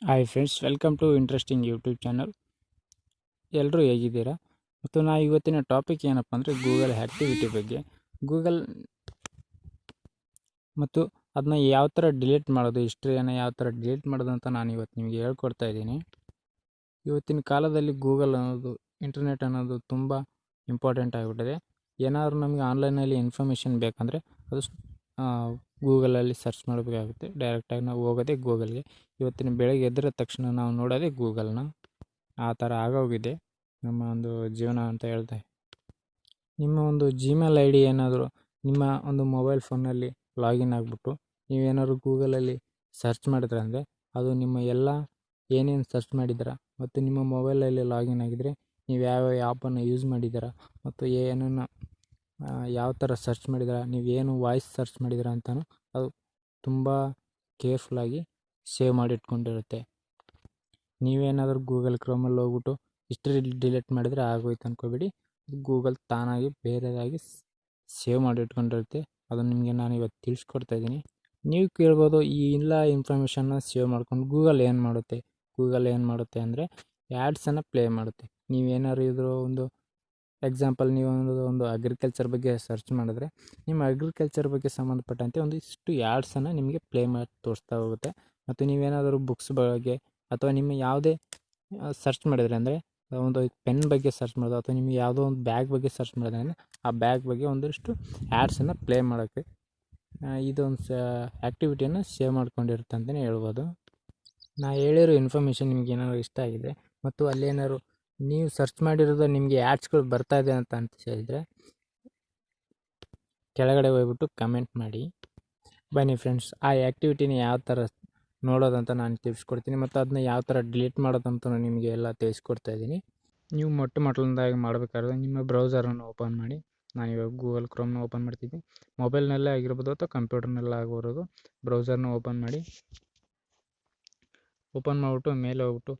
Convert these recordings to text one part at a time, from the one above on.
Hi friends, welcome to interesting YouTube channel. ಎಲ್ಲರೂ ಹೇಗಿದ್ದೀರಾ? ಮತ್ತು ನಾ ಇವತ್ತಿನ ಟಾಪಿಕ್ ಏನಪ್ಪ ಅಂದರೆ ಗೂಗಲ್ ಆ್ಯಕ್ಟಿವಿಟಿ ಬಗ್ಗೆ. ಗೂಗಲ್ ಮತ್ತು ಅದನ್ನ ಯಾವ ಥರ ಡಿಲೀಟ್ ಮಾಡೋದು, ಹಿಸ್ಟ್ರಿಯನ್ನು ಯಾವ ಥರ ಡಿಲೀಟ್ ಮಾಡೋದು ಅಂತ ನಾನು ಇವತ್ತು ನಿಮಗೆ ಹೇಳ್ಕೊಡ್ತಾ ಇದ್ದೀನಿ. ಇವತ್ತಿನ ಕಾಲದಲ್ಲಿ ಗೂಗಲ್ ಅನ್ನೋದು, ಇಂಟರ್ನೆಟ್ ಅನ್ನೋದು ತುಂಬ ಇಂಪಾರ್ಟೆಂಟ್ ಆಗಿಬಿಟ್ಟಿದೆ. ಏನಾದರೂ ನಮಗೆ ಆನ್ಲೈನಲ್ಲಿ ಇನ್ಫಾರ್ಮೇಷನ್ ಬೇಕಂದರೆ ಅದು ಗೂಗಲಲ್ಲಿ ಸರ್ಚ್ ಮಾಡಬೇಕಾಗುತ್ತೆ. ಡೈರೆಕ್ಟಾಗಿ ನಾವು ಹೋಗೋದೇ ಗೂಗಲ್ಗೆ. ಇವತ್ತಿನ ಬೆಳಗ್ಗೆ ಎದ್ದ ತಕ್ಷಣ ನಾವು ನೋಡೋದೇ ಗೂಗಲ್ನ. ಆ ಥರ ಆಗೋಗಿದೆ ನಮ್ಮ ಒಂದು ಜೀವನ ಅಂತ ಹೇಳ್ದೆ. ನಿಮ್ಮ ಒಂದು ಜಿಮೇಲ್ ಐ ಡಿ ಏನಾದರೂ ನಿಮ್ಮ ಒಂದು ಮೊಬೈಲ್ ಫೋನಲ್ಲಿ ಲಾಗಿನ್ ಆಗಿಬಿಟ್ಟು ನೀವೇನಾದ್ರು ಗೂಗಲಲ್ಲಿ ಸರ್ಚ್ ಮಾಡಿದ್ರೆ ಅಂದರೆ ಅದು ನಿಮ್ಮ ಎಲ್ಲ ಏನೇನು ಸರ್ಚ್ ಮಾಡಿದ್ದೀರಾ ಮತ್ತು ನಿಮ್ಮ ಮೊಬೈಲಲ್ಲಿ ಲಾಗಿನ್ ಆಗಿದ್ದರೆ ನೀವು ಯಾವ ಆ್ಯಪನ್ನು ಯೂಸ್ ಮಾಡಿದ್ದೀರಾ ಮತ್ತು ಏನನ್ನು ಯಾವ ಥರ ಸರ್ಚ್ ಮಾಡಿದ್ದೀರಾ, ನೀವೇನು ವಾಯ್ಸ್ ಸರ್ಚ್ ಮಾಡಿದ್ದೀರಾ ಅಂತಲೂ ಅದು ತುಂಬ ಕೇರ್ಫುಲ್ಲಾಗಿ ಸೇವ್ ಮಾಡಿಟ್ಕೊಂಡಿರುತ್ತೆ. ನೀವೇನಾದರೂ ಗೂಗಲ್ ಕ್ರೋಮಲ್ಲಿ ಹೋಗ್ಬಿಟ್ಟು ಹಿಸ್ಟ್ರಿ ಡಿಲೀಟ್ ಮಾಡಿದರೆ ಆಗೋಯ್ತು ಅಂದ್ಕೋಬೇಡಿ. ಗೂಗಲ್ ತಾನಾಗಿ ಬೇರೆದಾಗಿ ಸೇವ್ ಮಾಡಿಟ್ಕೊಂಡಿರುತ್ತೆ. ಅದನ್ನು ನಿಮಗೆ ನಾನು ಇವತ್ತು ತಿಳಿಸ್ಕೊಡ್ತಾಯಿದ್ದೀನಿ. ನೀವು ಕೇಳ್ಬೋದು, ಈ ಎಲ್ಲ ಇನ್ಫಾರ್ಮೇಷನ್ನ ಸೇವ್ ಮಾಡ್ಕೊಂಡು ಗೂಗಲ್ ಏನು ಮಾಡುತ್ತೆ ಅಂದರೆ ಆ್ಯಡ್ಸನ್ನು ಪ್ಲೇ ಮಾಡುತ್ತೆ. ನೀವೇನಾದ್ರು ಇದ್ರ ಒಂದು ಎಕ್ಸಾಂಪಲ್, ನೀವು ಒಂದು ಅಗ್ರಿಕಲ್ಚರ್ ಬಗ್ಗೆ ಸರ್ಚ್ ಮಾಡಿದ್ರೆ ನಿಮ್ಮ ಅಗ್ರಿಕಲ್ಚರ್ ಬಗ್ಗೆ ಸಂಬಂಧಪಟ್ಟಂತೆ ಒಂದಿಷ್ಟು ಆ್ಯಡ್ಸನ್ನು ನಿಮಗೆ ಪ್ಲೇ ಮಾಡಿ ತೋರಿಸ್ತಾ ಹೋಗುತ್ತೆ. ಮತ್ತು ನೀವೇನಾದರೂ ಬುಕ್ಸ್ ಬಗ್ಗೆ ಅಥವಾ ನಿಮ್ಮ ಯಾವುದೇ ಸರ್ಚ್ ಮಾಡಿದರೆ ಅಂದರೆ ಒಂದು ಪೆನ್ ಬಗ್ಗೆ ಸರ್ಚ್ ಮಾಡೋದು ಅಥವಾ ನಿಮಗೆ ಯಾವುದೋ ಒಂದು ಬ್ಯಾಗ್ ಬಗ್ಗೆ ಸರ್ಚ್ ಮಾಡಿದ್ರೆ ಅಂದರೆ ಆ ಬ್ಯಾಗ್ ಬಗ್ಗೆ ಒಂದಷ್ಟು ಆ್ಯಡ್ಸನ್ನು ಪ್ಲೇ ಮಾಡೋಕ್ಕೆ ಇದೊಂದು ಆ್ಯಕ್ಟಿವಿಟಿಯನ್ನು ಸೇವ್ ಮಾಡ್ಕೊಂಡಿರುತ್ತೆ ಅಂತಲೇ ಹೇಳ್ಬೋದು. ನಾ ಹೇಳಿರೋ ಇನ್ಫಾರ್ಮೇಷನ್ ನಿಮ್ಗೆ ಏನಾದ್ರು ಇಷ್ಟ ಆಗಿದೆ ಮತ್ತು ಅಲ್ಲೇನಾದ್ರು ನೀವು ಸರ್ಚ್ ಮಾಡಿರೋದು ನಿಮಗೆ ಆ್ಯಡ್ಸ್ಗಳು ಬರ್ತಾ ಇದೆ ಅಂತ ಹೇಳಿದರೆ ಕೆಳಗಡೆ ಹೋಗ್ಬಿಟ್ಟು ಕಮೆಂಟ್ ಮಾಡಿ. ಬನ್ನಿ ಫ್ರೆಂಡ್ಸ್, ಆ ಆ್ಯಕ್ಟಿವಿಟಿನ ಯಾವ ಥರ ನೋಡೋದಂತ ನಾನು ತಿಳಿಸ್ಕೊಡ್ತೀನಿ ಮತ್ತು ಅದನ್ನ ಯಾವ ಥರ ಡಿಲೀಟ್ ಮಾಡೋದಂತ ನಿಮಗೆ ಎಲ್ಲ ತಿಳಿಸ್ಕೊಡ್ತಾ ಇದ್ದೀನಿ. ನೀವು ಮೊದಲನೇದಾಗಿ ಮಾಡಬೇಕಾದ್ರೆ ನಿಮ್ಮ ಬ್ರೌಸರನ್ನು ಓಪನ್ ಮಾಡಿ. ನಾನು ಇವಾಗ ಗೂಗಲ್ ಕ್ರೋಮ್ನ ಓಪನ್ ಮಾಡ್ತಿದ್ದೀನಿ. ಮೊಬೈಲ್ನಲ್ಲೇ ಆಗಿರ್ಬೋದು ಅಥವಾ ಕಂಪ್ಯೂಟರ್ನಲ್ಲೇ ಆಗಿರೋದು. ಬ್ರೌಸರ್ನ ಓಪನ್ ಮಾಡಿ. ಓಪನ್ ಮಾಡಿಬಿಟ್ಟು ಮೇಲೆ ಹೋಗ್ಬಿಟ್ಟು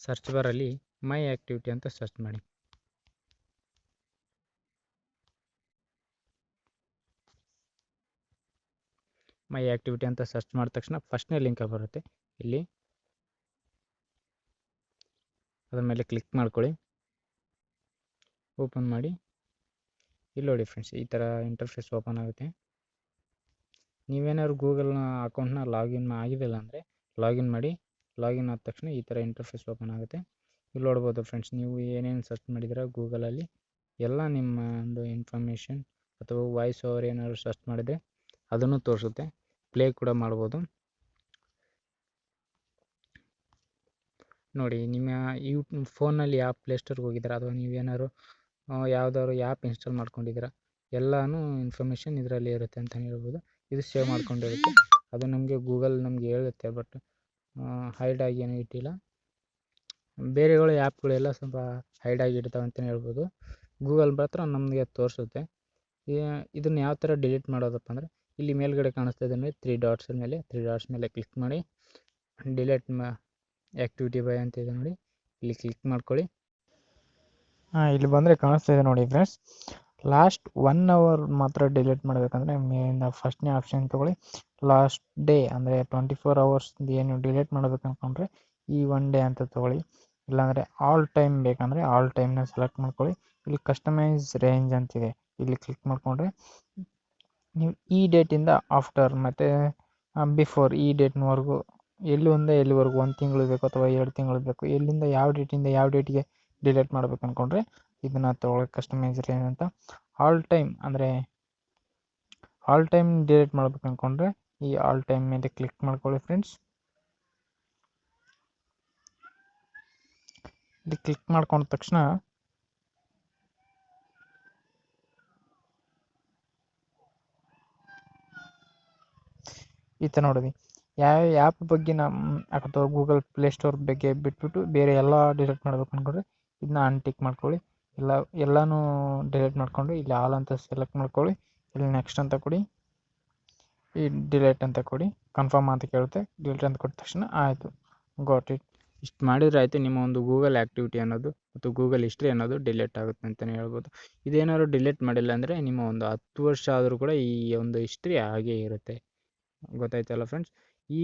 ಸರ್ಚ್ ಬಾರಲ್ಲಿ ಮೈ ಆ್ಯಕ್ಟಿವಿಟಿ ಅಂತ ಸರ್ಚ್ ಮಾಡಿ. ಮೈ ಆ್ಯಕ್ಟಿವಿಟಿ ಅಂತ ಸರ್ಚ್ ಮಾಡಿದ ತಕ್ಷಣ ಫಸ್ಟ್ನೇ ಲಿಂಕ್ ಬರುತ್ತೆ. ಇಲ್ಲಿ ಅದ್ರ ಮೇಲೆ ಕ್ಲಿಕ್ ಮಾಡ್ಕೊಳ್ಳಿ. ಓಪನ್ ಮಾಡಿ. ಇಲ್ಲಿ ನೋಡಿ ಫ್ರೆಂಡ್ಸ್, ಈ ಥರ ಇಂಟರ್ಫೇಸ್ ಓಪನ್ ಆಗುತ್ತೆ. ನೀವೇನಾದ್ರು ಗೂಗಲ್ನ ಅಕೌಂಟ್ನ ಲಾಗಿನ್ ಆಗಿದಿಲ್ಲ ಅಂದರೆ ಲಾಗಿನ್ ಮಾಡಿ. ಲಾಗಿನ್ ಆದ ತಕ್ಷಣ ಈ ಥರ ಇಂಟರ್ಫೇಸ್ ಓಪನ್ ಆಗುತ್ತೆ. ಇಲ್ಲಿ ನೋಡ್ಬೋದು ಫ್ರೆಂಡ್ಸ್, ನೀವು ಏನೇನು ಸರ್ಚ್ ಮಾಡಿದ್ದೀರಾ ಗೂಗಲಲ್ಲಿ ಎಲ್ಲ ನಿಮ್ಮ ಒಂದು ಇನ್ಫಾರ್ಮೇಷನ್ ಅಥವಾ ವಾಯ್ಸ್ ಓವರ್ ಏನಾದ್ರು ಸರ್ಚ್ ಮಾಡಿದರೆ ಅದನ್ನು ತೋರಿಸುತ್ತೆ. ಪ್ಲೇ ಕೂಡ ಮಾಡ್ಬೋದು. ನೋಡಿ, ನಿಮ್ಮ ಫೋನಲ್ಲಿ ಯಾವ ಪ್ಲೇಸ್ಟೋರ್ಗೆ ಹೋಗಿದ್ದೀರಾ ಅಥವಾ ನೀವೇನಾದ್ರು ಯಾವುದಾದ್ರು ಆ್ಯಪ್ ಇನ್ಸ್ಟಾಲ್ ಮಾಡ್ಕೊಂಡಿದ್ದೀರಾ ಎಲ್ಲನೂ ಇನ್ಫಾರ್ಮೇಷನ್ ಇದರಲ್ಲಿ ಇರುತ್ತೆ ಅಂತಲೇ ಹೇಳ್ಬೋದು. ಇದು ಸೇವ್ ಮಾಡ್ಕೊಂಡಿರುತ್ತೆ. ಅದು ನಮಗೆ ಗೂಗಲ್ ನಮಗೆ ಹೇಳುತ್ತೆ, ಬಟ್ ಹೈಡಾಗಿ ಏನೂ ಇಟ್ಟಿಲ್ಲ. ಬೇರೆಗಳು ಆ್ಯಪ್ಗಳೆಲ್ಲ ಸ್ವಲ್ಪ ಹೈಡಾಗಿ ಇಡ್ತಾವೆ ಅಂತಲೇ ಹೇಳ್ಬೋದು. ಗೂಗಲ್ ಮಾತ್ರ ನಮಗೆ ತೋರಿಸುತ್ತೆ. ಇದನ್ನು ಯಾವ ಥರ ಡಿಲೀಟ್ ಮಾಡೋದಪ್ಪ ಅಂದರೆ ಇಲ್ಲಿ ಮೇಲ್ಗಡೆ ಕಾಣಿಸ್ತಾ ಇದೆ ನೋಡಿ, ತ್ರೀ ಡಾಟ್ಸ್ ಮೇಲೆ ಕ್ಲಿಕ್ ಮಾಡಿ. ಡಿಲೀಟ್ ಆ್ಯಕ್ಟಿವಿಟಿ ಬೈ ಅಂತ ಇದೆ ನೋಡಿ, ಇಲ್ಲಿ ಕ್ಲಿಕ್ ಮಾಡ್ಕೊಳ್ಳಿ. ಇಲ್ಲಿ ಬಂದರೆ ಕಾಣಿಸ್ತಾ ಇದೆ ನೋಡಿ ಫ್ರೆಂಡ್ಸ್. ಲಾಸ್ಟ್ 1 hour ಮಾತ್ರ ಡಿಲೀಟ್ ಮಾಡಬೇಕಂದ್ರೆ ಮೇಲಿಂದ ಫಸ್ಟ್ನೇ ಆಪ್ಷನ್ ತೊಗೊಳ್ಳಿ. ಲಾಸ್ಟ್ ಡೇ ಅಂದರೆ 24 hours ಏನು ಡಿಲೀಟ್ ಮಾಡಬೇಕು ಅಂದ್ಕೊಂಡ್ರೆ ಈ 1 day ಅಂತ ತೊಗೊಳ್ಳಿ. ಇಲ್ಲಾಂದರೆ ಆಲ್ ಟೈಮ್ ಬೇಕಂದರೆ ಆಲ್ ಟೈಮ್ನ ಸೆಲೆಕ್ಟ್ ಮಾಡ್ಕೊಳ್ಳಿ. ಇಲ್ಲಿ ಕಸ್ಟಮೈಸ್ ರೇಂಜ್ ಅಂತಿದೆ, ಇಲ್ಲಿ ಕ್ಲಿಕ್ ಮಾಡಿಕೊಂಡ್ರೆ ನೀವು ಈ ಡೇಟಿಂದ ಆಫ್ಟರ್ ಮತ್ತು ಬಿಫೋರ್ ಈ ಡೇಟ್ನವರೆಗೂ ಎಲ್ಲಿವರೆಗೂ 1 ತಿಂಗಳು ಬೇಕು ಅಥವಾ 2 ತಿಂಗಳು ಬೇಕು, ಎಲ್ಲಿಂದ ಯಾವ ಡೇಟಿಂದ ಯಾವ ಡೇಟಿಗೆ ಡಿಲೀಟ್ ಮಾಡ್ಬೇಕು ಅಂದ್ಕೊಂಡ್ರೆ ಇದನ್ನು ತೊಗೊಳ್ಳಿ ಕಸ್ಟಮೈಸ್ ರೇಂಜ್ ಅಂತ. ಆಲ್ ಟೈಮ್ ಡಿಲೀಟ್ ಮಾಡ್ಬೇಕು ಅಂದ್ಕೊಂಡ್ರೆ ಈ ಆಲ್ ಟೈಮ್ ಮೇಲೆ ಕ್ಲಿಕ್ ಮಾಡ್ಕೊಳ್ಳಿ ಫ್ರೆಂಡ್ಸ್. ಇಲ್ಲಿ ಕ್ಲಿಕ್ ಮಾಡ್ಕೊಂಡ ತಕ್ಷಣ ಈ ಥರ ನೋಡಿದ್ವಿ ಯಾವ ಆ್ಯಪ್ ಬಗ್ಗೆ ಅಥವಾ ಗೂಗಲ್ ಪ್ಲೇಸ್ಟೋರ್ ಬಗ್ಗೆ ಬಿಟ್ಬಿಟ್ಟು ಬೇರೆ ಎಲ್ಲ ಡಿಲೀಟ್ ಮಾಡ್ಬೇಕು ಅಂದ್ಕೊಂಡ್ರೆ ಇದನ್ನ ಅನ್ಟಿಕ್ ಮಾಡ್ಕೊಳ್ಳಿ. ಎಲ್ಲನೂ ಡಿಲೀಟ್ ಮಾಡಿಕೊಂಡು ಇಲ್ಲಿ ಆಲ್ ಅಂತ ಸೆಲೆಕ್ಟ್ ಮಾಡ್ಕೊಳ್ಳಿ. ಇಲ್ಲಿ ನೆಕ್ಸ್ಟ್ ಅಂತ ಕೊಡಿ, ಈ ಡಿಲೀಟ್ ಅಂತ ಕೊಡಿ. ಕನ್ಫರ್ಮ್ ಅಂತ ಕೇಳುತ್ತೆ. ಡಿಲೀಟ್ ಅಂತ ಕೊಟ್ಟ ತಕ್ಷಣ ಆಯಿತು, ಗಾಟ್ ಇಟ್. ಇಷ್ಟು ಮಾಡಿದ್ರೆ ಆಯಿತು, ನಿಮ್ಮ ಒಂದು ಗೂಗಲ್ ಆ್ಯಕ್ಟಿವಿಟಿ ಅನ್ನೋದು ಮತ್ತು ಗೂಗಲ್ ಹಿಸ್ಟ್ರಿ ಅನ್ನೋದು ಡಿಲೀಟ್ ಆಗುತ್ತೆ ಅಂತಲೇ ಹೇಳ್ಬೋದು. ಇದೇನಾದ್ರು ಡಿಲೀಟ್ ಮಾಡಿಲ್ಲ ಅಂದರೆ ನಿಮ್ಮ ಒಂದು 10 ವರ್ಷ ಆದರೂ ಕೂಡ ಈ ಒಂದು ಹಿಸ್ಟ್ರಿ ಹಾಗೇ ಇರುತ್ತೆ. ಗೊತ್ತಾಯ್ತಲ್ಲ ಫ್ರೆಂಡ್ಸ್. ಈ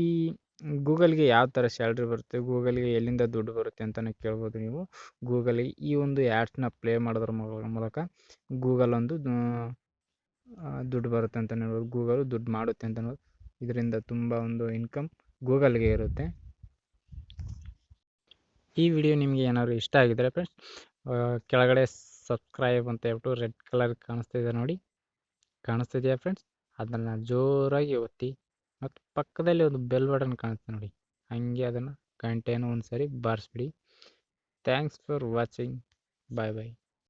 ಗೂಗಲ್ಗೆ ಯಾವ ಥರ ಸ್ಯಾಲ್ರಿ ಬರುತ್ತೆ, ಗೂಗಲ್ಗೆ ಎಲ್ಲಿಂದ ದುಡ್ಡು ಬರುತ್ತೆ ಅಂತಲೇ ಕೇಳ್ಬೋದು ನೀವು. ಗೂಗಲ್ಗೆ ಈ ಒಂದು ಆ್ಯಡ್ಸ್ನ ಪ್ಲೇ ಮಾಡೋದ್ರ ಮೂಲಕ ಗೂಗಲ್ ಒಂದು ದುಡ್ಡು ಬರುತ್ತೆ ಅಂತಲೇ ಹೇಳ್ಬೋದು. ಗೂಗಲ್ ದುಡ್ಡು ಮಾಡುತ್ತೆ ಅಂತ ಹೇಳ್ಬೋದು. ಇದರಿಂದ ತುಂಬ ಒಂದು ಇನ್ಕಮ್ ಗೂಗಲ್ಗೆ ಇರುತ್ತೆ. ಈ ವಿಡಿಯೋ ನಿಮಗೆ ಏನಾದರೂ ಇಷ್ಟ ಆಗಿದ್ದರೆ ಫ್ರೆಂಡ್ಸ್, ಕೆಳಗಡೆ ಸಬ್ಸ್ಕ್ರೈಬ್ ಅಂತ ಹೇಳ್ಬಿಟ್ಟು ರೆಡ್ ಕಲರ್ ಕಾಣಿಸ್ತಿದೆ ನೋಡಿ, ಕಾಣಿಸ್ತಿದೆಯಾ ಫ್ರೆಂಡ್ಸ್? ಅದನ್ನು ಜೋರಾಗಿ ಒತ್ತಿ ಮತ್ತು ಪಕ್ಕದಲ್ಲಿ ಒಂದು ಬೆಲ್ ಬಟನ್ ಕಾಣಿಸ್ತೆ ನೋಡಿ, ಹಾಗೆ ಅದನ್ನು ಗಂಟೆಯನ್ನು ಒಂದು ಸರಿ ಬಾರಿಸ್ಬಿಡಿ. Thanks for watching. Bye bye.